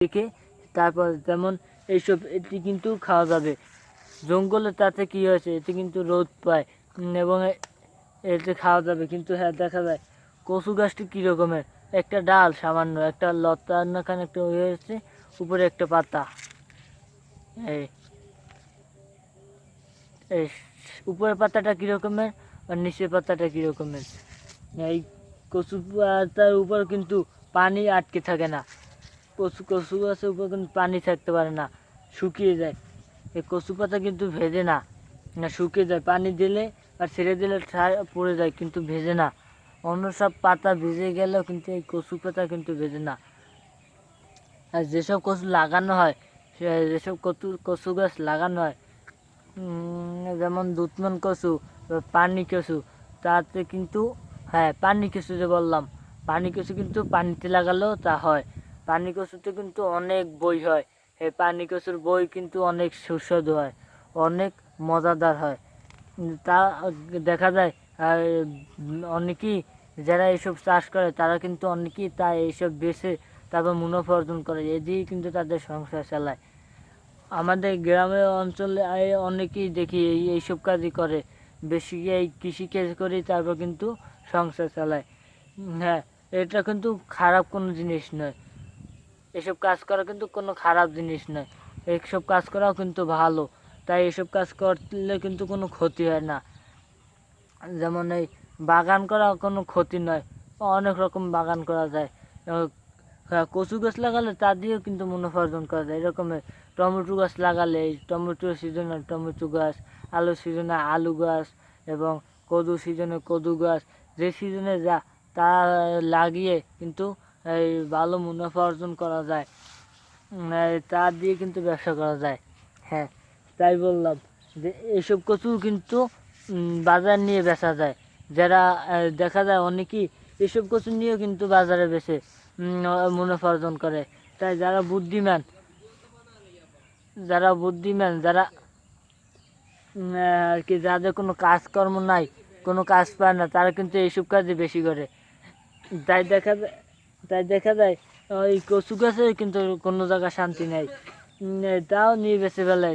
দেখে তারপর যেমন এইসব এটি কিন্তু খাওয়া যাবে। জঙ্গলে তাতে কি হয়েছে, এতে কিন্তু রোদ পায় এবং এতে খাওয়া যাবে। কিন্তু হ্যাঁ, দেখা যায় কচু গাছটি কী রকমের, একটা ডাল সামান্য, একটা লতার নাখানে একটা হয়েছে, উপরে একটা পাতা। এই এই উপরের পাতাটা কী রকমের আর নিচের পাতাটা কী রকমের। এই কচু পাতার উপর কিন্তু পানি আটকে থাকে না, কচু গাছের উপর কিন্তু পানি থাকতে পারে না, শুকিয়ে যায়। এই কচু পাতা কিন্তু ভেজে না, শুকিয়ে যায়, পানি দিলে আর ছেড়ে দিলে পড়ে যায়, কিন্তু ভেজে না। অন্য সব পাতা ভেজে গেলেও কিন্তু এই কচু পাতা কিন্তু ভেজে না। আর যেসব কচু লাগানো হয়, যেসব কচু গাছ লাগানো হয়, যেমন দুধমান কচু, পানি কচু, তাতে কিন্তু হ্যাঁ, পানি কচু যে বললাম, পানি কচু কিন্তু পানিতে লাগালেও তা হয়। পানি কচুতে কিন্তু অনেক বই হয়, এই পানি কচুর বই কিন্তু অনেক সুস্বাদু হয়, অনেক মজাদার হয়। তা দেখা যায়। আর অনেকেই যারা এইসব চাষ করে তারা কিন্তু অনেকেই তা এইসব বেছে তারপর মুনাফা অর্জন করে, এদিকেই কিন্তু তাদের সংসার চালায়। আমাদের গ্রামের অঞ্চলে অনেকেই দেখি এইসব কাজই করে, বেশি এই কৃষিকাজ করি তারপর কিন্তু সংসার চালায়। হ্যাঁ, এটা কিন্তু খারাপ কোনো জিনিস নয়, এসব কাজ করা কিন্তু কোনো খারাপ জিনিস নয়, এইসব কাজ করাও কিন্তু ভালো। তাই এসব কাজ করলে কিন্তু কোনো ক্ষতি হয় না। যেমন এই বাগান করা কোনো ক্ষতি নয়, অনেক রকম বাগান করা যায়। হ্যাঁ, কচু গাছ লাগালে তা দিয়েও কিন্তু মুনাফা অর্জন করা যায়। এরকমের টমেটো গাছ লাগালে এই টমেটো সিজনে টমেটো গাছ, আলু সিজনে আলু গাছ এবং কদু সিজনে কদু গাছ, যে সিজনে যা তা লাগিয়ে কিন্তু এই ভালো মুনাফা অর্জন করা যায়। তা দিয়ে কিন্তু ব্যবসা করা যায়। হ্যাঁ, তাই বললাম যে এইসব কচু কিন্তু বাজার নিয়ে বেচা যায়। যারা দেখা যায় অনেকেই এসব কচু নিয়েও কিন্তু বাজারে বেচে মুনাফা অর্জন করে। তাই যারা বুদ্ধিমান, যারা আর কি, যাদের কোনো কাজকর্ম নাই, কোনো কাজ পায় না, তারা কিন্তু এইসব কাজই বেশি করে। তাই দেখা যায় ওই কচু গাছে কিন্তু কোনো জায়গায় শান্তি নেই, তাও নিয়ে বেঁচে ফেলে।